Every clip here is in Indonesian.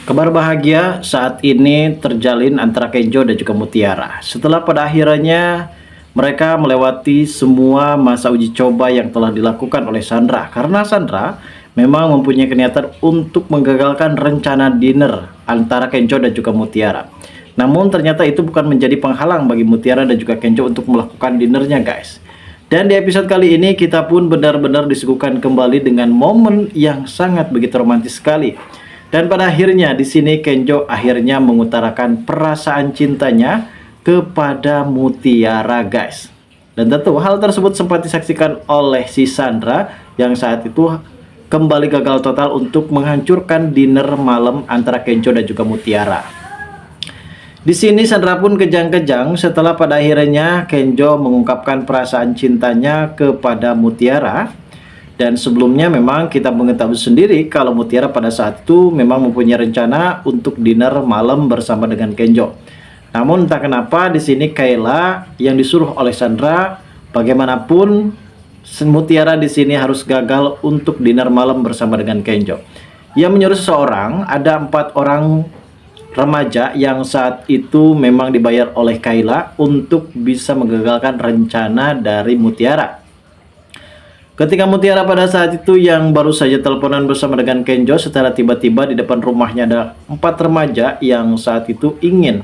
Kabar bahagia saat ini terjalin antara Kenjo dan juga Mutiara. Setelah pada akhirnya mereka melewati semua masa uji coba yang telah dilakukan oleh Sandra. Karena Sandra memang mempunyai niatan untuk menggagalkan rencana dinner antara Kenjo dan juga Mutiara. Namun ternyata itu bukan menjadi penghalang bagi Mutiara dan juga Kenjo untuk melakukan dinernya, guys. Dan di episode kali ini kita pun benar-benar disuguhkan kembali dengan momen yang sangat begitu romantis sekali. Dan pada akhirnya di sini Kenjo akhirnya mengutarakan perasaan cintanya kepada Mutiara, guys. Dan tentu hal tersebut sempat disaksikan oleh si Sandra yang saat itu kembali gagal total untuk menghancurkan dinner malam antara Kenjo dan juga Mutiara. Di sini Sandra pun kejang-kejang setelah pada akhirnya Kenjo mengungkapkan perasaan cintanya kepada Mutiara. Dan sebelumnya memang kita mengetahui sendiri kalau Mutiara pada saat itu memang mempunyai rencana untuk dinner malam bersama dengan Kenjo. Namun entah kenapa di sini Kayla yang disuruh oleh Sandra, bagaimanapun Mutiara di sini harus gagal untuk dinner malam bersama dengan Kenjo. Ia menyuruh seseorang, ada 4 orang remaja yang saat itu memang dibayar oleh Kayla untuk bisa menggagalkan rencana dari Mutiara. Ketika Mutiara pada saat itu yang baru saja teleponan bersama dengan Kenjo, setelah tiba-tiba di depan rumahnya ada 4 remaja yang saat itu ingin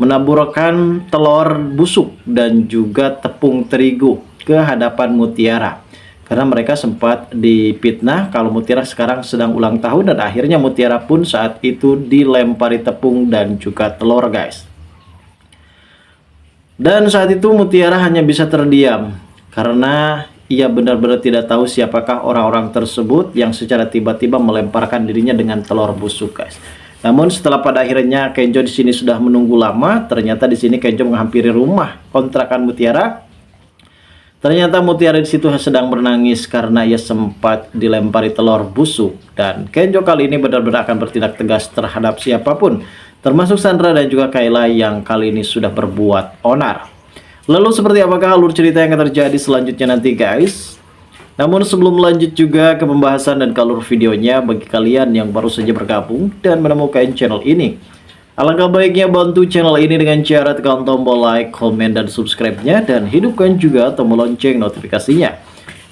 menaburkan telur busuk dan juga tepung terigu ke hadapan Mutiara. Karena mereka sempat dipitnah kalau Mutiara sekarang sedang ulang tahun dan akhirnya Mutiara pun saat itu dilempari tepung dan juga telur, guys. Dan saat itu Mutiara hanya bisa terdiam karena ia benar-benar tidak tahu siapakah orang-orang tersebut yang secara tiba-tiba melemparkan dirinya dengan telur busuk, guys. Namun setelah pada akhirnya Kenjo di sini sudah menunggu lama, ternyata di sini Kenjo menghampiri rumah kontrakan Mutiara. Ternyata Mutiara di situ sedang menangis karena ia sempat dilempari telur busuk dan Kenjo kali ini benar-benar akan bertindak tegas terhadap siapapun, termasuk Sandra dan juga Kayla yang kali ini sudah berbuat onar. Lalu seperti apakah alur cerita yang akan terjadi selanjutnya nanti, guys? Namun sebelum lanjut juga ke pembahasan dan ke alur videonya, bagi kalian yang baru saja bergabung dan menemukan channel ini, alangkah baiknya bantu channel ini dengan cara tekan tombol like, komen, dan subscribe-nya, dan hidupkan juga tombol lonceng notifikasinya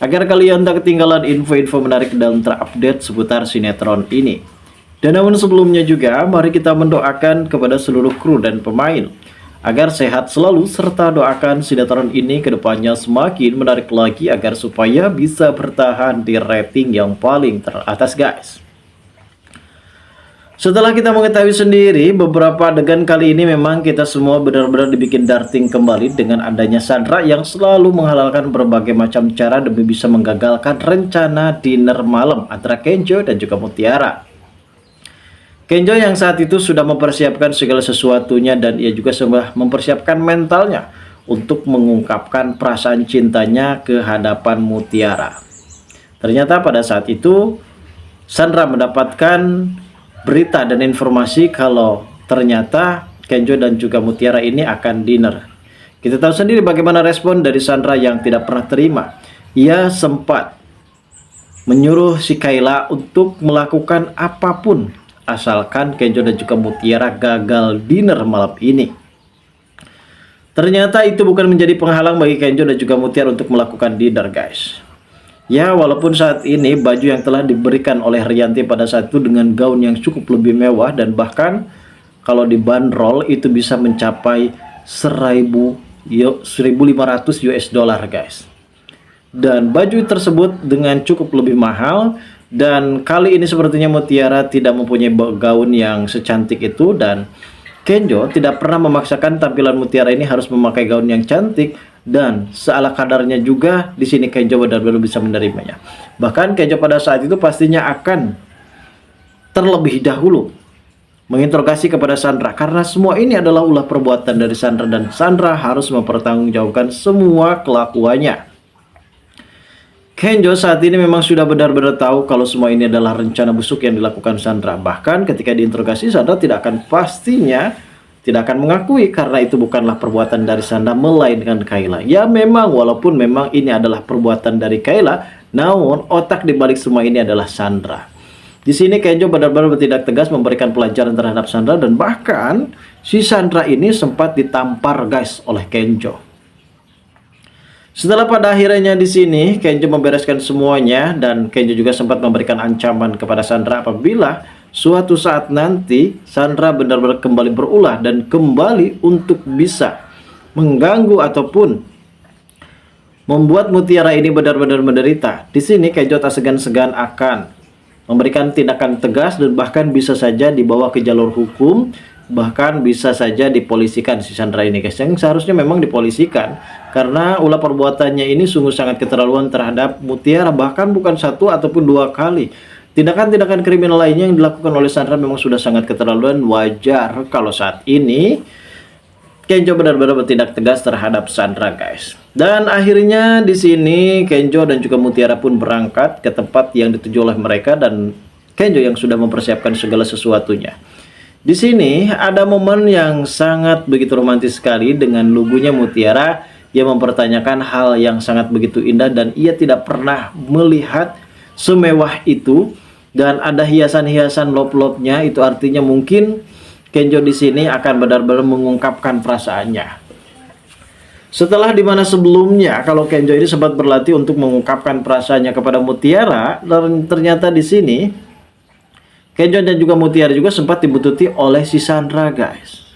agar kalian tak ketinggalan info-info menarik dan terupdate seputar sinetron ini. Dan namun sebelumnya juga, mari kita mendoakan kepada seluruh kru dan pemain agar sehat selalu, serta doakan sinetron ini kedepannya semakin menarik lagi agar supaya bisa bertahan di rating yang paling teratas, guys. Setelah kita mengetahui sendiri beberapa adegan kali ini memang kita semua benar-benar dibikin darting kembali dengan adanya Sandra yang selalu menghalalkan berbagai macam cara demi bisa menggagalkan rencana dinner malam antara Kenjo dan juga Mutiara. Kenjo yang saat itu sudah mempersiapkan segala sesuatunya dan ia juga sudah mempersiapkan mentalnya untuk mengungkapkan perasaan cintanya ke hadapan Mutiara. Ternyata pada saat itu Sandra mendapatkan berita dan informasi kalau ternyata Kenjo dan juga Mutiara ini akan dinner. Kita tahu sendiri bagaimana respon dari Sandra yang tidak pernah terima. Ia sempat menyuruh si Kayla untuk melakukan apapun asalkan Kenjo dan juga Mutiara gagal dinner malam ini. Ternyata itu bukan menjadi penghalang bagi Kenjo dan juga Mutiara untuk melakukan dinner, guys. Ya, walaupun saat ini baju yang telah diberikan oleh Rianti pada saat itu dengan gaun yang cukup lebih mewah dan bahkan kalau dibanderol itu bisa mencapai 1.500 US dollar, guys. Dan baju tersebut dengan cukup lebih mahal. Dan kali ini sepertinya Mutiara tidak mempunyai gaun yang secantik itu dan Kenjo tidak pernah memaksakan tampilan Mutiara ini harus memakai gaun yang cantik dan seala kadarnya juga di sini Kenjo benar-benar bisa menerimanya. Bahkan Kenjo pada saat itu pastinya akan terlebih dahulu menginterogasi kepada Sandra karena semua ini adalah ulah perbuatan dari Sandra dan Sandra harus mempertanggungjawabkan semua kelakuannya. Kenjo saat ini memang sudah benar-benar tahu kalau semua ini adalah rencana busuk yang dilakukan Sandra. Bahkan ketika diinterogasi Sandra tidak akan mengakui karena itu bukanlah perbuatan dari Sandra melainkan Kayla. Ya memang walaupun memang ini adalah perbuatan dari Kayla, namun otak dibalik semua ini adalah Sandra. Di sini Kenjo benar-benar bertindak tegas memberikan pelajaran terhadap Sandra, dan bahkan si Sandra ini sempat ditampar guys oleh Kenjo. Setelah pada akhirnya di sini Kenjo membereskan semuanya, dan Kenjo juga sempat memberikan ancaman kepada Sandra apabila suatu saat nanti Sandra benar-benar kembali berulah dan kembali untuk bisa mengganggu ataupun membuat Mutiara ini benar-benar menderita. Di sini Kenjo tak segan-segan akan memberikan tindakan tegas dan bahkan bisa saja dibawa ke jalur hukum, bahkan bisa saja dipolisikan si Sandra ini guys, yang seharusnya memang dipolisikan karena ulah perbuatannya ini sungguh sangat keterlaluan terhadap Mutiara, bahkan bukan satu ataupun dua kali. Tindakan-tindakan kriminal lainnya yang dilakukan oleh Sandra memang sudah sangat keterlaluan. Wajar kalau saat ini Kenjo benar-benar bertindak tegas terhadap Sandra guys. Dan akhirnya di sini Kenjo dan juga Mutiara pun berangkat ke tempat yang dituju oleh mereka, dan Kenjo yang sudah mempersiapkan segala sesuatunya. Di sini ada momen yang sangat begitu romantis sekali dengan lugunya Mutiara yang mempertanyakan hal yang sangat begitu indah dan ia tidak pernah melihat semewah itu, dan ada hiasan-hiasan lop-lopnya. Itu artinya mungkin Kenjo di sini akan benar-benar mengungkapkan perasaannya. Setelah dimana sebelumnya kalau Kenjo ini sempat berlatih untuk mengungkapkan perasaannya kepada Mutiara, dan ternyata di sini Kenjo dan juga Mutiara juga sempat dibututi oleh si Sandra guys.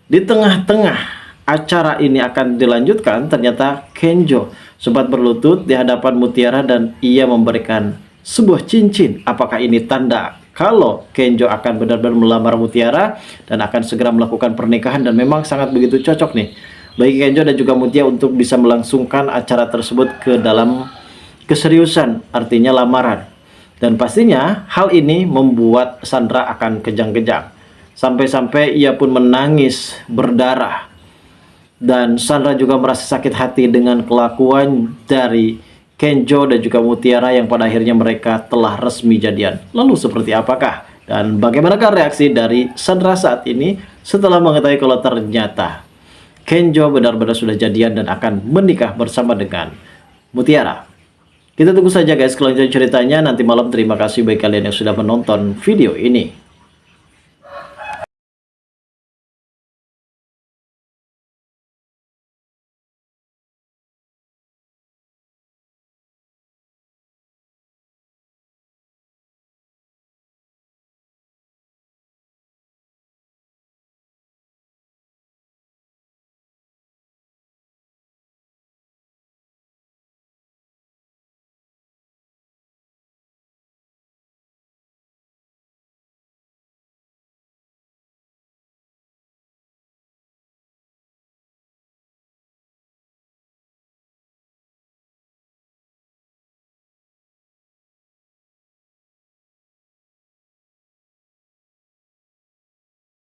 Di tengah-tengah acara ini akan dilanjutkan, ternyata Kenjo sempat berlutut di hadapan Mutiara dan ia memberikan sebuah cincin. Apakah ini tanda kalau Kenjo akan benar-benar melamar Mutiara dan akan segera melakukan pernikahan? Dan memang sangat begitu cocok nih bagi Kenjo dan juga Mutiara untuk bisa melangsungkan acara tersebut ke dalam keseriusan, artinya lamaran. Dan pastinya hal ini membuat Sandra akan kejang-kejang, sampai-sampai ia pun menangis berdarah. Dan Sandra juga merasa sakit hati dengan kelakuan dari Kenjo dan juga Mutiara yang pada akhirnya mereka telah resmi jadian. Lalu seperti apakah dan bagaimanakah reaksi dari Sandra saat ini setelah mengetahui kalau ternyata Kenjo benar-benar sudah jadian dan akan menikah bersama dengan Mutiara? Kita tunggu saja guys kelanjutan ceritanya nanti malam. Terima kasih bagi kalian yang sudah menonton video ini.